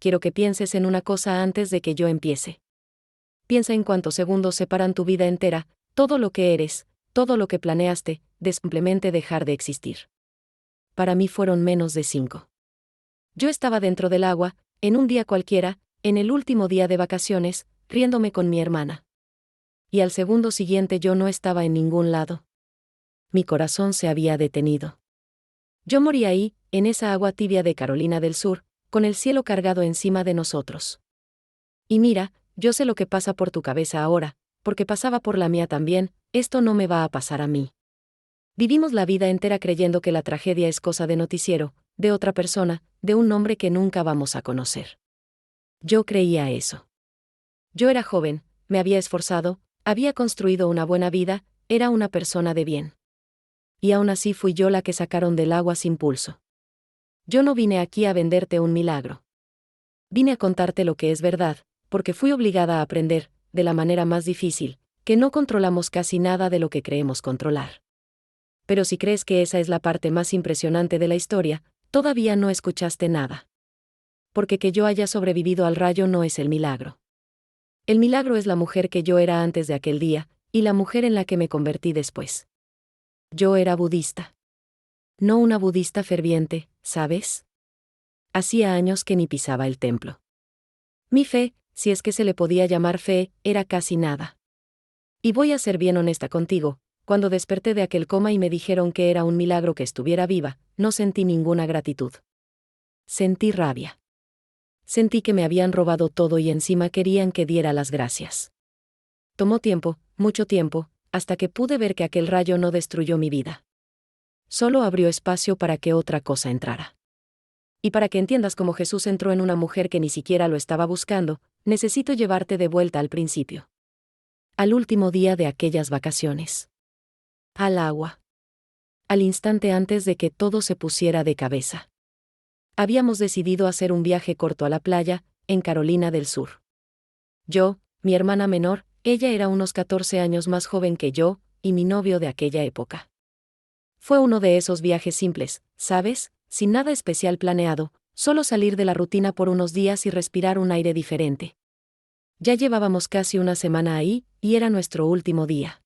quiero que pienses en una cosa antes de que yo empiece. Piensa en cuántos segundos separan tu vida entera, todo lo que eres, todo lo que planeaste, de simplemente dejar de existir. Para mí fueron menos de 5. Yo estaba dentro del agua, en un día cualquiera, en el último día de vacaciones, riéndome con mi hermana. Y al segundo siguiente yo no estaba en ningún lado. Mi corazón se había detenido. Yo morí ahí, en esa agua tibia de Carolina del Sur, con el cielo cargado encima de nosotros. Y mira, yo sé lo que pasa por tu cabeza ahora, porque pasaba por la mía también, esto no me va a pasar a mí. Vivimos la vida entera creyendo que la tragedia es cosa de noticiero, de otra persona, de un hombre que nunca vamos a conocer. Yo creía eso. Yo era joven, me había esforzado, había construido una buena vida, era una persona de bien. Y aún así fui yo la que sacaron del agua sin pulso. Yo no vine aquí a venderte un milagro. Vine a contarte lo que es verdad, porque fui obligada a aprender, de la manera más difícil, que no controlamos casi nada de lo que creemos controlar. Pero si crees que esa es la parte más impresionante de la historia, todavía no escuchaste nada. Porque que yo haya sobrevivido al rayo no es el milagro. El milagro es la mujer que yo era antes de aquel día, y la mujer en la que me convertí después. Yo era budista. No una budista ferviente, ¿sabes? Hacía años que ni pisaba el templo. Mi fe, si es que se le podía llamar fe, era casi nada. Y voy a ser bien honesta contigo, cuando desperté de aquel coma y me dijeron que era un milagro que estuviera viva, no sentí ninguna gratitud. Sentí rabia. Sentí que me habían robado todo y encima querían que diera las gracias. Tomó tiempo, mucho tiempo, hasta que pude ver que aquel rayo no destruyó mi vida. Solo abrió espacio para que otra cosa entrara. Y para que entiendas cómo Jesús entró en una mujer que ni siquiera lo estaba buscando, necesito llevarte de vuelta al principio. Al último día de aquellas vacaciones. Al agua. Al instante antes de que todo se pusiera de cabeza. Habíamos decidido hacer un viaje corto a la playa, en Carolina del Sur. Yo, mi hermana menor, ella era unos 14 años más joven que yo, y mi novio de aquella época. Fue uno de esos viajes simples, ¿sabes? Sin nada especial planeado, solo salir de la rutina por unos días y respirar un aire diferente. Ya llevábamos casi una semana ahí, y era nuestro último día.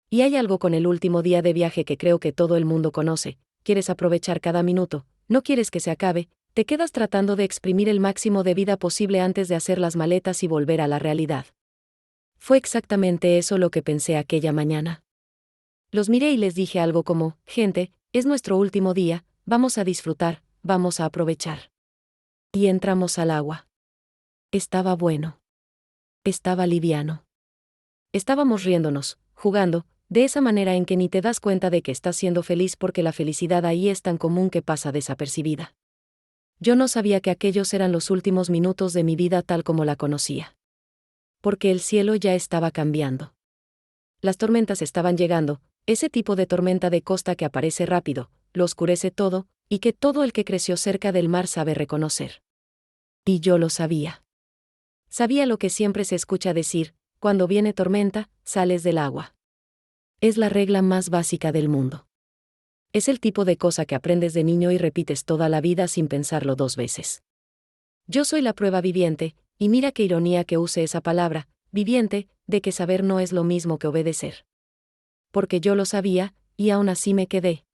Y hay algo con el último día de viaje que creo que todo el mundo conoce: quieres aprovechar cada minuto, no quieres que se acabe, te quedas tratando de exprimir el máximo de vida posible antes de hacer las maletas y volver a la realidad. Fue exactamente eso lo que pensé aquella mañana. Los miré y les dije algo como: gente, es nuestro último día, vamos a disfrutar, vamos a aprovechar. Y entramos al agua. Estaba bueno. Estaba liviano. Estábamos riéndonos, jugando, de esa manera en que ni te das cuenta de que estás siendo feliz porque la felicidad ahí es tan común que pasa desapercibida. Yo no sabía que aquellos eran los últimos minutos de mi vida tal como la conocía. Porque el cielo ya estaba cambiando. Las tormentas estaban llegando, ese tipo de tormenta de costa que aparece rápido, lo oscurece todo, y que todo el que creció cerca del mar sabe reconocer. Y yo lo sabía. Sabía lo que siempre se escucha decir: cuando viene tormenta, sales del agua. Es la regla más básica del mundo. Es el tipo de cosa que aprendes de niño y repites toda la vida sin pensarlo 2 veces. Yo soy la prueba viviente, y mira qué ironía que use esa palabra, viviente, de que saber no es lo mismo que obedecer. Porque yo lo sabía, y aún así me quedé.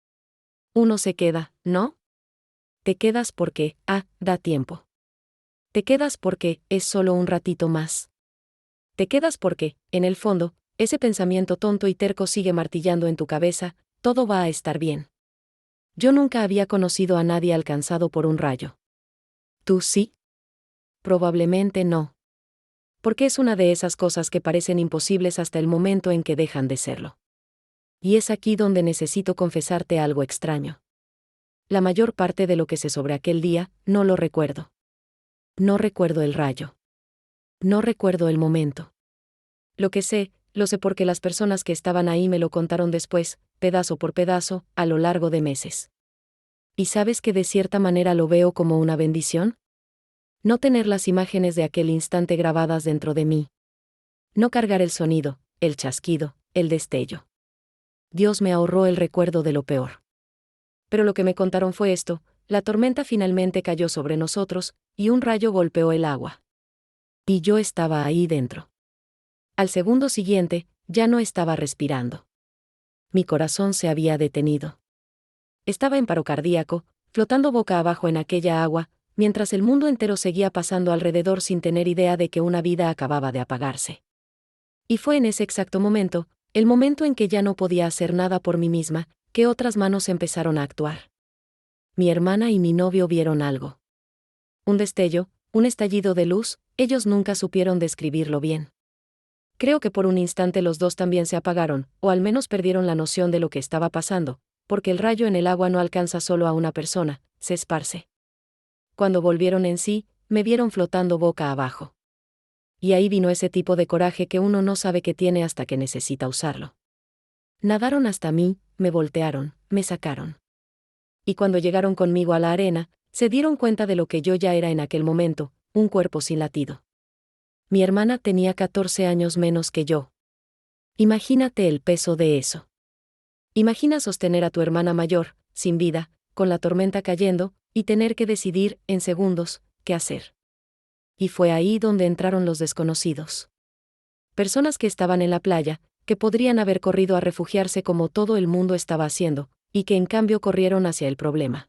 Uno se queda, ¿no? Te quedas porque, da tiempo. Te quedas porque, es solo un ratito más. Te quedas porque, en el fondo, ese pensamiento tonto y terco sigue martillando en tu cabeza: todo va a estar bien. Yo nunca había conocido a nadie alcanzado por un rayo. ¿Tú sí? Probablemente no. Porque es una de esas cosas que parecen imposibles hasta el momento en que dejan de serlo. Y es aquí donde necesito confesarte algo extraño. La mayor parte de lo que sé sobre aquel día, no lo recuerdo. No recuerdo el rayo. No recuerdo el momento. Lo que sé, lo sé porque las personas que estaban ahí me lo contaron después, pedazo por pedazo, a lo largo de meses. ¿Y sabes que de cierta manera lo veo como una bendición? No tener las imágenes de aquel instante grabadas dentro de mí. No cargar el sonido, el chasquido, el destello. Dios me ahorró el recuerdo de lo peor. Pero lo que me contaron fue esto: la tormenta finalmente cayó sobre nosotros, y un rayo golpeó el agua. Y yo estaba ahí dentro. Al segundo siguiente, ya no estaba respirando. Mi corazón se había detenido. Estaba en paro cardíaco, flotando boca abajo en aquella agua, mientras el mundo entero seguía pasando alrededor sin tener idea de que una vida acababa de apagarse. Y fue en ese exacto momento, el momento en que ya no podía hacer nada por mí misma, que otras manos empezaron a actuar. Mi hermana y mi novio vieron algo. Un destello, un estallido de luz, ellos nunca supieron describirlo bien. Creo que por un instante los dos también se apagaron, o al menos perdieron la noción de lo que estaba pasando, porque el rayo en el agua no alcanza solo a una persona, se esparce. Cuando volvieron en sí, me vieron flotando boca abajo. Y ahí vino ese tipo de coraje que uno no sabe que tiene hasta que necesita usarlo. Nadaron hasta mí, me voltearon, me sacaron. Y cuando llegaron conmigo a la arena, se dieron cuenta de lo que yo ya era en aquel momento, un cuerpo sin latido. Mi hermana tenía 14 años menos que yo. Imagínate el peso de eso. Imagina sostener a tu hermana mayor, sin vida, con la tormenta cayendo, y tener que decidir, en segundos, qué hacer. Y fue ahí donde entraron los desconocidos. Personas que estaban en la playa, que podrían haber corrido a refugiarse como todo el mundo estaba haciendo, y que en cambio corrieron hacia el problema.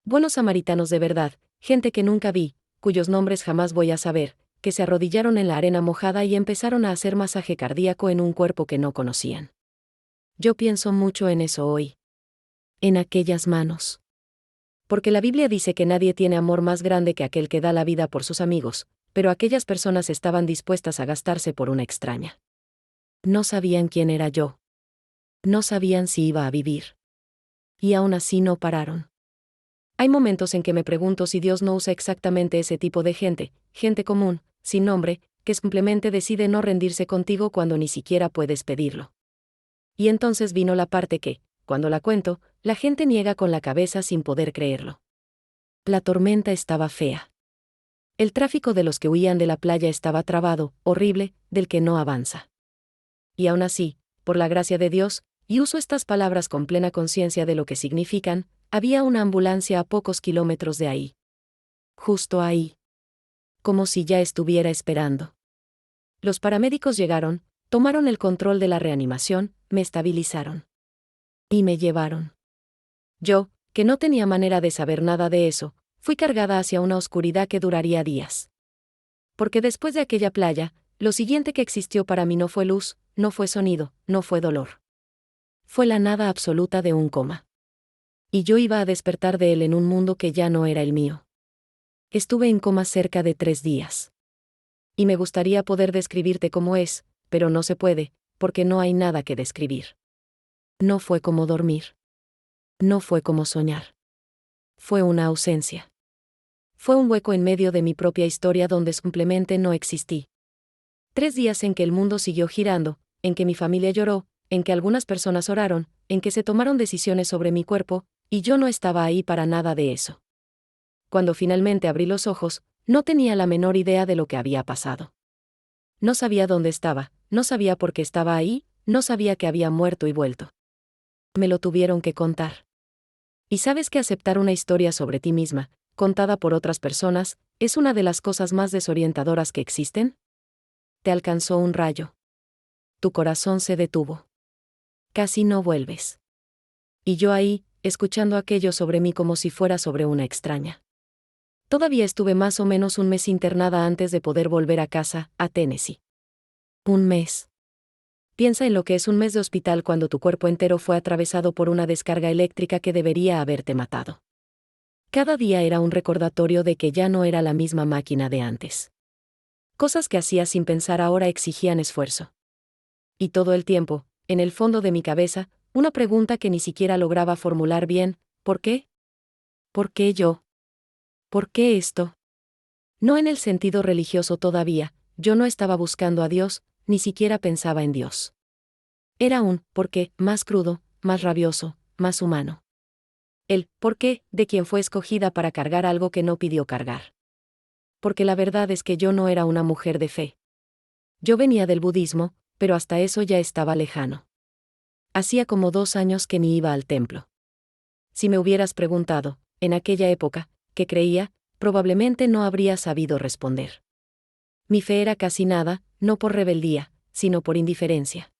Buenos samaritanos de verdad, gente que nunca vi, cuyos nombres jamás voy a saber, que se arrodillaron en la arena mojada y empezaron a hacer masaje cardíaco en un cuerpo que no conocían. Yo pienso mucho en eso hoy. En aquellas manos. Porque la Biblia dice que nadie tiene amor más grande que aquel que da la vida por sus amigos, pero aquellas personas estaban dispuestas a gastarse por una extraña. No sabían quién era yo. No sabían si iba a vivir. Y aún así no pararon. Hay momentos en que me pregunto si Dios no usa exactamente ese tipo de gente, gente común, sin nombre, que simplemente decide no rendirse contigo cuando ni siquiera puedes pedirlo. Y entonces vino la parte que, cuando la cuento, la gente niega con la cabeza sin poder creerlo. La tormenta estaba fea. El tráfico de los que huían de la playa estaba trabado, horrible, del que no avanza. Y aún así, por la gracia de Dios, y uso estas palabras con plena conciencia de lo que significan, había una ambulancia a pocos kilómetros de ahí. Justo ahí. Como si ya estuviera esperando. Los paramédicos llegaron, tomaron el control de la reanimación, me estabilizaron. Y me llevaron. Yo, que no tenía manera de saber nada de eso, fui cargada hacia una oscuridad que duraría días. Porque después de aquella playa, lo siguiente que existió para mí no fue luz, no fue sonido, no fue dolor. Fue la nada absoluta de un coma. Y yo iba a despertar de él en un mundo que ya no era el mío. Estuve en coma cerca de 3 días. Y me gustaría poder describirte cómo es, pero no se puede, porque no hay nada que describir. No fue como dormir. No fue como soñar. Fue una ausencia. Fue un hueco en medio de mi propia historia donde simplemente no existí. 3 días en que el mundo siguió girando, en que mi familia lloró, en que algunas personas oraron, en que se tomaron decisiones sobre mi cuerpo, y yo no estaba ahí para nada de eso. Cuando finalmente abrí los ojos, no tenía la menor idea de lo que había pasado. No sabía dónde estaba, no sabía por qué estaba ahí, no sabía que había muerto y vuelto. Me lo tuvieron que contar. Y sabes que aceptar una historia sobre ti misma, contada por otras personas, es una de las cosas más desorientadoras que existen. Te alcanzó un rayo. Tu corazón se detuvo. Casi no vuelves. Y yo ahí, escuchando aquello sobre mí como si fuera sobre una extraña. Todavía estuve más o menos un mes internada antes de poder volver a casa, a Tennessee. Un mes. Piensa en lo que es un mes de hospital cuando tu cuerpo entero fue atravesado por una descarga eléctrica que debería haberte matado. Cada día era un recordatorio de que ya no era la misma máquina de antes. Cosas que hacía sin pensar ahora exigían esfuerzo. Y todo el tiempo, en el fondo de mi cabeza, una pregunta que ni siquiera lograba formular bien: ¿por qué? ¿Por qué yo? ¿Por qué esto? No en el sentido religioso todavía, yo no estaba buscando a Dios, ni siquiera pensaba en Dios. Era un ¿por qué? Más crudo, más rabioso, más humano. El ¿por qué? De quien fue escogida para cargar algo que no pidió cargar. Porque la verdad es que yo no era una mujer de fe. Yo venía del budismo, pero hasta eso ya estaba lejano. Hacía como 2 años que ni iba al templo. Si me hubieras preguntado, en aquella época, que creía, probablemente no habría sabido responder. Mi fe era casi nada, no por rebeldía, sino por indiferencia.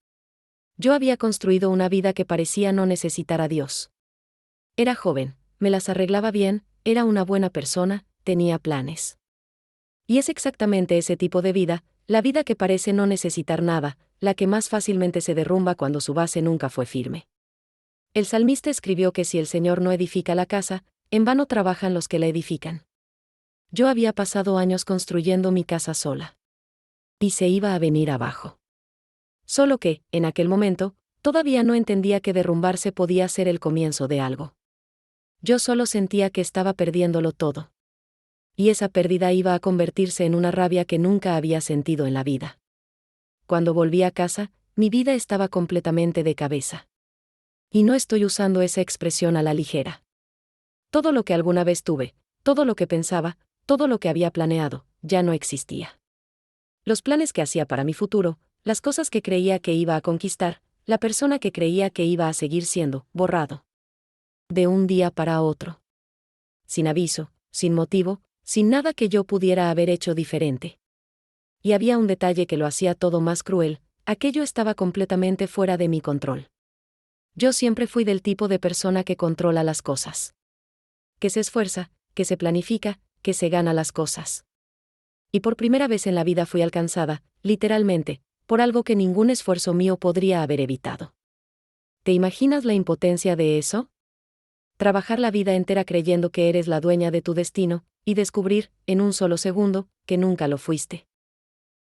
Yo había construido una vida que parecía no necesitar a Dios. Era joven, me las arreglaba bien, era una buena persona, tenía planes. Y es exactamente ese tipo de vida, la vida que parece no necesitar nada, la que más fácilmente se derrumba cuando su base nunca fue firme. El salmista escribió que si el Señor no edifica la casa, en vano trabajan los que la edifican. Yo había pasado años construyendo mi casa sola. Y se iba a venir abajo. Solo que, en aquel momento, todavía no entendía que derrumbarse podía ser el comienzo de algo. Yo solo sentía que estaba perdiéndolo todo. Y esa pérdida iba a convertirse en una rabia que nunca había sentido en la vida. Cuando volví a casa, mi vida estaba completamente de cabeza. Y no estoy usando esa expresión a la ligera. Todo lo que alguna vez tuve, todo lo que pensaba, todo lo que había planeado, ya no existía. Los planes que hacía para mi futuro, las cosas que creía que iba a conquistar, la persona que creía que iba a seguir siendo, borrado. De un día para otro. Sin aviso, sin motivo, sin nada que yo pudiera haber hecho diferente. Y había un detalle que lo hacía todo más cruel, aquello estaba completamente fuera de mi control. Yo siempre fui del tipo de persona que controla las cosas. Que se esfuerza, que se planifica, que se gana las cosas. Y por primera vez en la vida fui alcanzada, literalmente, por algo que ningún esfuerzo mío podría haber evitado. ¿Te imaginas la impotencia de eso? Trabajar la vida entera creyendo que eres la dueña de tu destino, y descubrir, en un solo segundo, que nunca lo fuiste.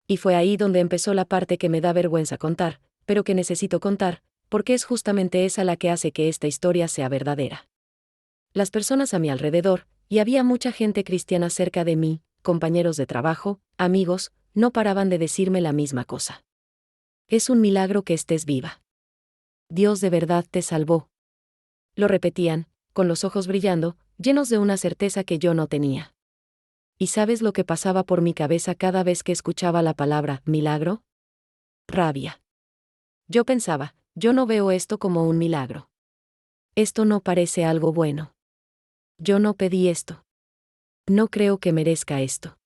Y fue ahí donde empezó la parte que me da vergüenza contar, pero que necesito contar, porque es justamente esa la que hace que esta historia sea verdadera. Las personas a mi alrededor, y había mucha gente cristiana cerca de mí, compañeros de trabajo, amigos, no paraban de decirme la misma cosa. Es un milagro que estés viva. Dios de verdad te salvó. Lo repetían, con los ojos brillando, llenos de una certeza que yo no tenía. ¿Y sabes lo que pasaba por mi cabeza cada vez que escuchaba la palabra milagro? Rabia. Yo pensaba, yo no veo esto como un milagro. Esto no parece algo bueno. Yo no pedí esto. No creo que merezca esto.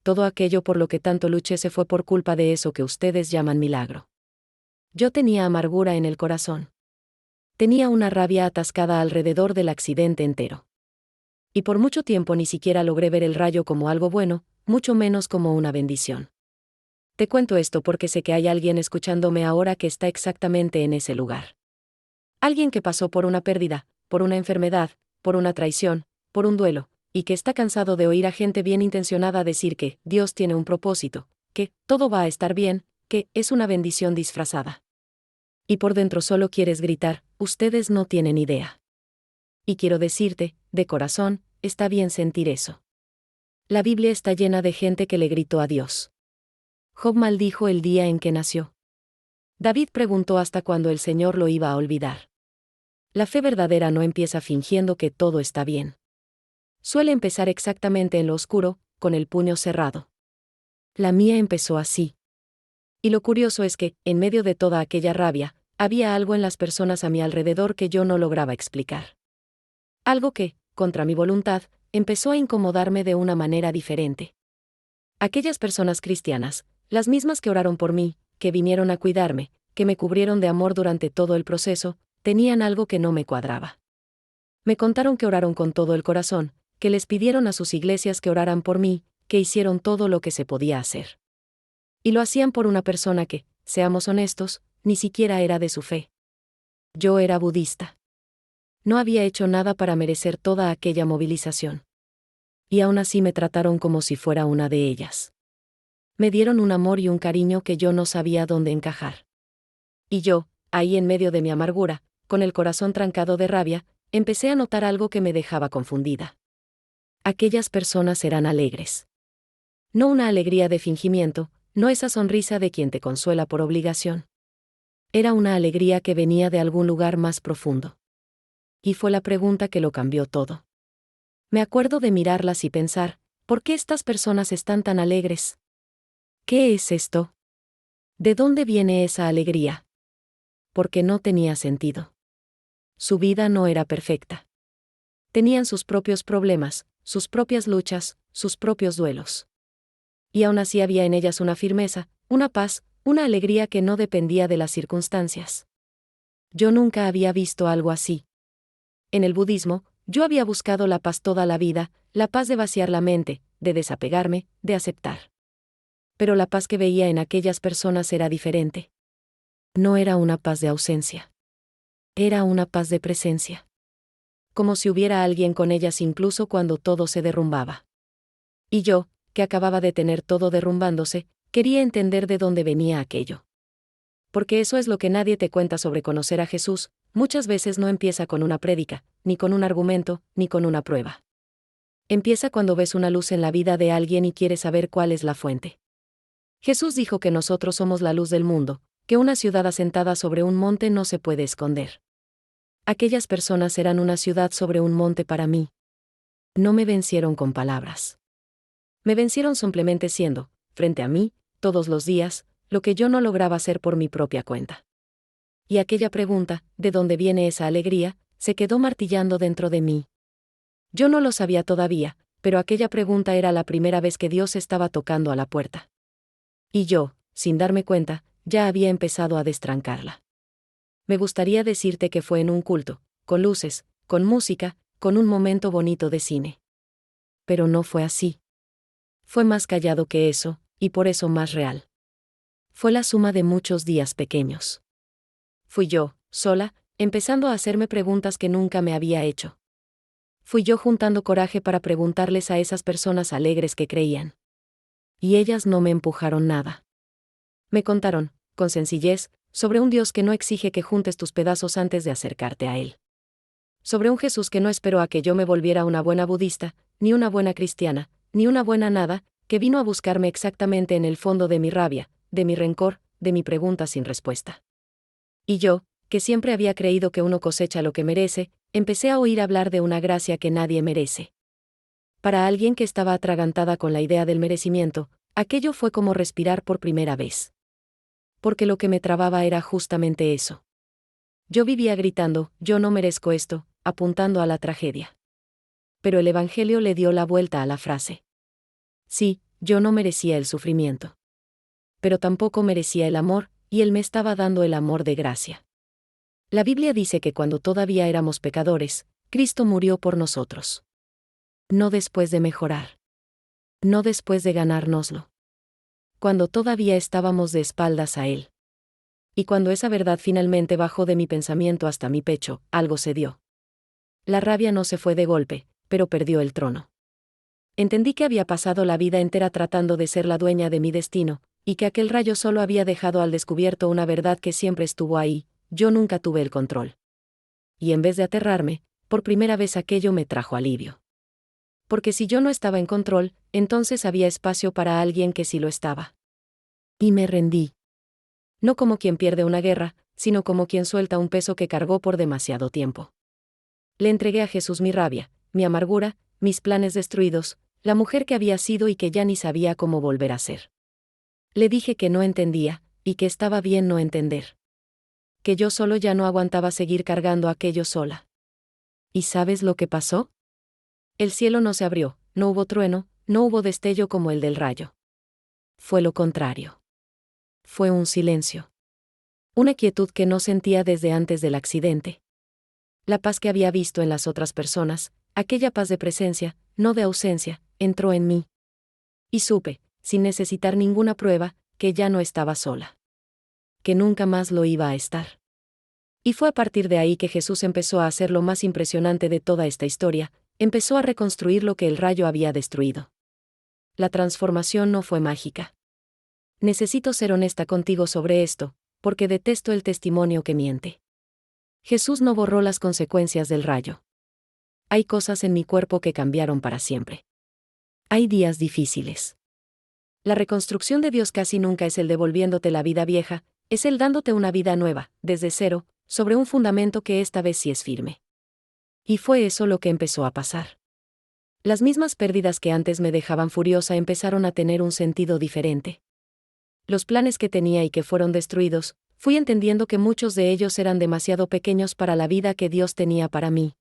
Todo aquello por lo que tanto luché se fue por culpa de eso que ustedes llaman milagro. Yo tenía amargura en el corazón. Tenía una rabia atascada alrededor del accidente entero. Y por mucho tiempo ni siquiera logré ver el rayo como algo bueno, mucho menos como una bendición. Te cuento esto porque sé que hay alguien escuchándome ahora que está exactamente en ese lugar. Alguien que pasó por una pérdida, por una enfermedad, por una traición, por un duelo, y que está cansado de oír a gente bien intencionada decir que Dios tiene un propósito, que todo va a estar bien, que es una bendición disfrazada. Y por dentro solo quieres gritar, ustedes no tienen idea. Y quiero decirte, de corazón, está bien sentir eso. La Biblia está llena de gente que le gritó a Dios. Job maldijo el día en que nació. David preguntó hasta cuándo el Señor lo iba a olvidar. La fe verdadera no empieza fingiendo que todo está bien. Suele empezar exactamente en lo oscuro, con el puño cerrado. La mía empezó así. Y lo curioso es que, en medio de toda aquella rabia, había algo en las personas a mi alrededor que yo no lograba explicar. Algo que, contra mi voluntad, empezó a incomodarme de una manera diferente. Aquellas personas cristianas, las mismas que oraron por mí, que vinieron a cuidarme, que me cubrieron de amor durante todo el proceso, tenían algo que no me cuadraba. Me contaron que oraron con todo el corazón, que les pidieron a sus iglesias que oraran por mí, que hicieron todo lo que se podía hacer. Y lo hacían por una persona que, seamos honestos, ni siquiera era de su fe. Yo era budista. No había hecho nada para merecer toda aquella movilización. Y aún así me trataron como si fuera una de ellas. Me dieron un amor y un cariño que yo no sabía dónde encajar. Y yo, ahí en medio de mi amargura, con el corazón trancado de rabia, empecé a notar algo que me dejaba confundida. Aquellas personas eran alegres. No una alegría de fingimiento, no esa sonrisa de quien te consuela por obligación. Era una alegría que venía de algún lugar más profundo. Y fue la pregunta que lo cambió todo. Me acuerdo de mirarlas y pensar, ¿por qué estas personas están tan alegres? ¿Qué es esto? ¿De dónde viene esa alegría? Porque no tenía sentido. Su vida no era perfecta. tenían sus propios problemas, sus propias luchas, sus propios duelos. Y aún así había en ellas una firmeza, una paz, una alegría que no dependía de las circunstancias. Yo nunca había visto algo así. En el budismo, yo había buscado la paz toda la vida, la paz de vaciar la mente, de desapegarme, de aceptar. Pero la paz que veía en aquellas personas era diferente. No era una paz de ausencia. Era una paz de presencia. Como si hubiera alguien con ellas incluso cuando todo se derrumbaba. Y yo, que acababa de tener todo derrumbándose, quería entender de dónde venía aquello. Porque eso es lo que nadie te cuenta sobre conocer a Jesús, muchas veces no empieza con una prédica, ni con un argumento, ni con una prueba. Empieza cuando ves una luz en la vida de alguien y quieres saber cuál es la fuente. Jesús dijo que nosotros somos la luz del mundo, que una ciudad asentada sobre un monte no se puede esconder. Aquellas personas eran una ciudad sobre un monte para mí. No me vencieron con palabras. Me vencieron simplemente siendo, frente a mí, todos los días, lo que yo no lograba hacer por mi propia cuenta. Y aquella pregunta, ¿de dónde viene esa alegría?, se quedó martillando dentro de mí. Yo no lo sabía todavía, pero aquella pregunta era la primera vez que Dios estaba tocando a la puerta. Y yo, sin darme cuenta, ya había empezado a destrancarla. Me gustaría decirte que fue en un culto, con luces, con música, con un momento bonito de cine. Pero no fue así. Fue más callado que eso, y por eso más real. Fue la suma de muchos días pequeños. Fui yo, sola, empezando a hacerme preguntas que nunca me había hecho. Fui yo juntando coraje para preguntarles a esas personas alegres que creían. Y ellas no me empujaron nada. Me contaron, con sencillez, sobre un Dios que no exige que juntes tus pedazos antes de acercarte a Él. Sobre un Jesús que no esperó a que yo me volviera una buena budista, ni una buena cristiana, ni una buena nada, que vino a buscarme exactamente en el fondo de mi rabia, de mi rencor, de mi pregunta sin respuesta. Y yo, que siempre había creído que uno cosecha lo que merece, empecé a oír hablar de una gracia que nadie merece. Para alguien que estaba atragantada con la idea del merecimiento, aquello fue como respirar por primera vez. Porque lo que me trababa era justamente eso. Yo vivía gritando, yo no merezco esto, apuntando a la tragedia. Pero el Evangelio le dio la vuelta a la frase. Sí, yo no merecía el sufrimiento. Pero tampoco merecía el amor, y Él me estaba dando el amor de gracia. La Biblia dice que cuando todavía éramos pecadores, Cristo murió por nosotros. No después de mejorar. No después de ganárnoslo. Cuando todavía estábamos de espaldas a Él. Y cuando esa verdad finalmente bajó de mi pensamiento hasta mi pecho, algo se dio. La rabia no se fue de golpe, pero perdió el trono. Entendí que había pasado la vida entera tratando de ser la dueña de mi destino, y que aquel rayo solo había dejado al descubierto una verdad que siempre estuvo ahí: yo nunca tuve el control. Y en vez de aterrarme, por primera vez aquello me trajo alivio. Porque si yo no estaba en control, entonces había espacio para alguien que sí lo estaba. Y me rendí. No como quien pierde una guerra, sino como quien suelta un peso que cargó por demasiado tiempo. Le entregué a Jesús mi rabia, mi amargura, mis planes destruidos, la mujer que había sido y que ya ni sabía cómo volver a ser. Le dije que no entendía, y que estaba bien no entender. Que yo solo ya no aguantaba seguir cargando aquello sola. ¿Y sabes lo que pasó? El cielo no se abrió, no hubo trueno, no hubo destello como el del rayo. Fue lo contrario. Fue un silencio. Una quietud que no sentía desde antes del accidente. La paz que había visto en las otras personas, aquella paz de presencia, no de ausencia, entró en mí. Y supe, sin necesitar ninguna prueba, que ya no estaba sola. Que nunca más lo iba a estar. Y fue a partir de ahí que Jesús empezó a hacer lo más impresionante de toda esta historia, empezó a reconstruir lo que el rayo había destruido. La transformación no fue mágica. Necesito ser honesta contigo sobre esto, porque detesto el testimonio que miente. Jesús no borró las consecuencias del rayo. Hay cosas en mi cuerpo que cambiaron para siempre. Hay días difíciles. La reconstrucción de Dios casi nunca es el devolviéndote la vida vieja, es el dándote una vida nueva, desde cero, sobre un fundamento que esta vez sí es firme. Y fue eso lo que empezó a pasar. Las mismas pérdidas que antes me dejaban furiosa empezaron a tener un sentido diferente. Los planes que tenía y que fueron destruidos, fui entendiendo que muchos de ellos eran demasiado pequeños para la vida que Dios tenía para mí.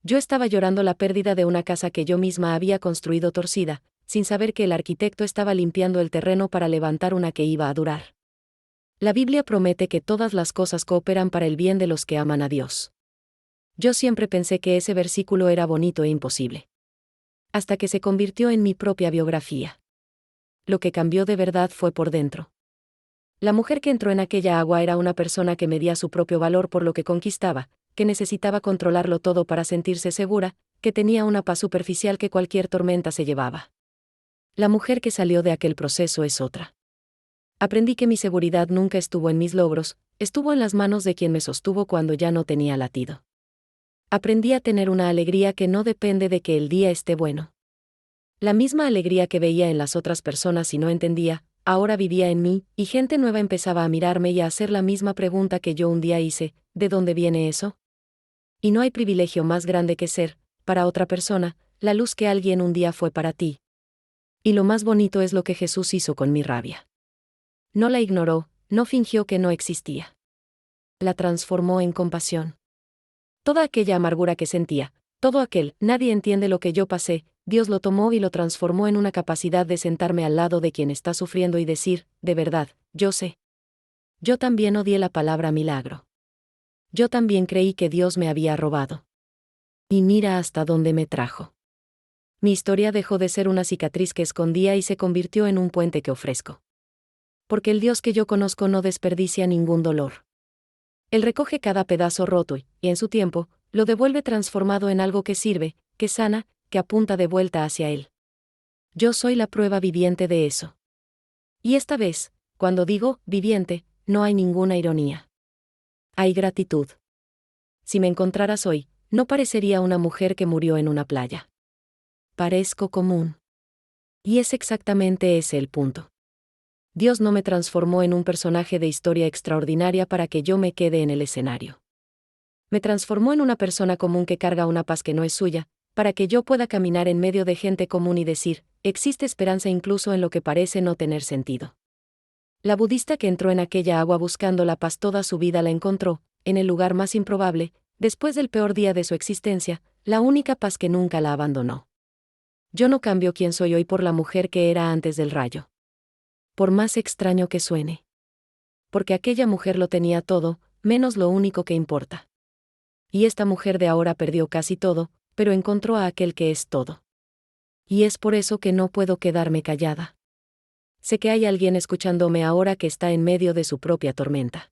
Yo estaba llorando la pérdida de una casa que yo misma había construido torcida, sin saber que el arquitecto estaba limpiando el terreno para levantar una que iba a durar. La Biblia promete que todas las cosas cooperan para el bien de los que aman a Dios. Yo siempre pensé que ese versículo era bonito e imposible. Hasta que se convirtió en mi propia biografía. Lo que cambió de verdad fue por dentro. La mujer que entró en aquella agua era una persona que medía su propio valor por lo que conquistaba, que necesitaba controlarlo todo para sentirse segura, que tenía una paz superficial que cualquier tormenta se llevaba. La mujer que salió de aquel proceso es otra. Aprendí que mi seguridad nunca estuvo en mis logros, estuvo en las manos de quien me sostuvo cuando ya no tenía latido. Aprendí a tener una alegría que no depende de que el día esté bueno. La misma alegría que veía en las otras personas y no entendía, ahora vivía en mí, y gente nueva empezaba a mirarme y a hacer la misma pregunta que yo un día hice: ¿de dónde viene eso? Y no hay privilegio más grande que ser, para otra persona, la luz que alguien un día fue para ti. Y lo más bonito es lo que Jesús hizo con mi rabia. No la ignoró, no fingió que no existía. La transformó en compasión. Toda aquella amargura que sentía, todo aquel, nadie entiende lo que yo pasé, Dios lo tomó y lo transformó en una capacidad de sentarme al lado de quien está sufriendo y decir: de verdad, yo sé. Yo también odié la palabra milagro. Yo también creí que Dios me había robado. Y mira hasta dónde me trajo. Mi historia dejó de ser una cicatriz que escondía y se convirtió en un puente que ofrezco. Porque el Dios que yo conozco no desperdicia ningún dolor. Él recoge cada pedazo roto y, en su tiempo, lo devuelve transformado en algo que sirve, que sana, que apunta de vuelta hacia Él. Yo soy la prueba viviente de eso. Y esta vez, cuando digo viviente, no hay ninguna ironía. Hay gratitud. Si me encontraras hoy, no parecería una mujer que murió en una playa. Parezco común. Y es exactamente ese el punto. Dios no me transformó en un personaje de historia extraordinaria para que yo me quede en el escenario. Me transformó en una persona común que carga una paz que no es suya, para que yo pueda caminar en medio de gente común y decir: existe esperanza incluso en lo que parece no tener sentido. La budista que entró en aquella agua buscando la paz toda su vida la encontró, en el lugar más improbable, después del peor día de su existencia, la única paz que nunca la abandonó. Yo no cambio quién soy hoy por la mujer que era antes del rayo. Por más extraño que suene. Porque aquella mujer lo tenía todo, menos lo único que importa. Y esta mujer de ahora perdió casi todo, pero encontró a aquel que es todo. Y es por eso que no puedo quedarme callada. Sé que hay alguien escuchándome ahora que está en medio de su propia tormenta.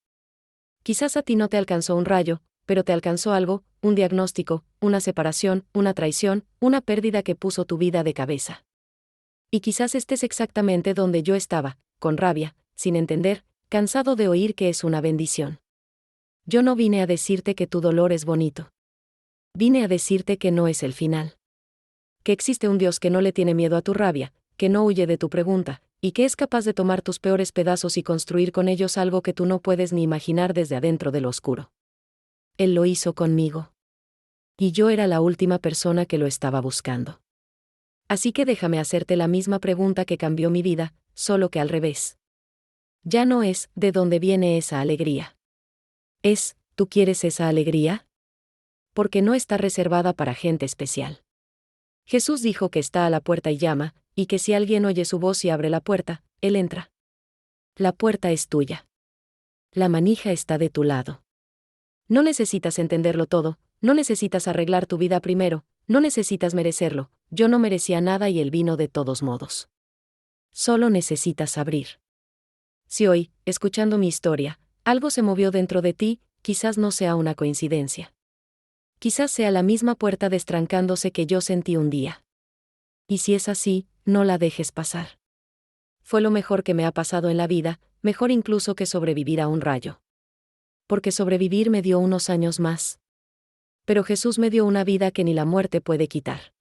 Quizás a ti no te alcanzó un rayo, pero te alcanzó algo, un diagnóstico, una separación, una traición, una pérdida que puso tu vida de cabeza. Y quizás estés exactamente donde yo estaba, con rabia, sin entender, cansado de oír que es una bendición. Yo no vine a decirte que tu dolor es bonito. Vine a decirte que no es el final. Que existe un Dios que no le tiene miedo a tu rabia, que no huye de tu pregunta, y que es capaz de tomar tus peores pedazos y construir con ellos algo que tú no puedes ni imaginar desde adentro del oscuro. Él lo hizo conmigo. Y yo era la última persona que lo estaba buscando. Así que déjame hacerte la misma pregunta que cambió mi vida, solo que al revés. Ya no es ¿de dónde viene esa alegría? Es ¿tú quieres esa alegría? Porque no está reservada para gente especial. Jesús dijo que está a la puerta y llama, y que si alguien oye su voz y abre la puerta, Él entra. La puerta es tuya. La manija está de tu lado. No necesitas entenderlo todo, no necesitas arreglar tu vida primero, no necesitas merecerlo, yo no merecía nada y Él vino de todos modos. Solo necesitas abrir. Si hoy, escuchando mi historia, algo se movió dentro de ti, quizás no sea una coincidencia. Quizás sea la misma puerta destrancándose que yo sentí un día. Y si es así, no la dejes pasar. Fue lo mejor que me ha pasado en la vida, mejor incluso que sobrevivir a un rayo. Porque sobrevivir me dio unos años más. Pero Jesús me dio una vida que ni la muerte puede quitar.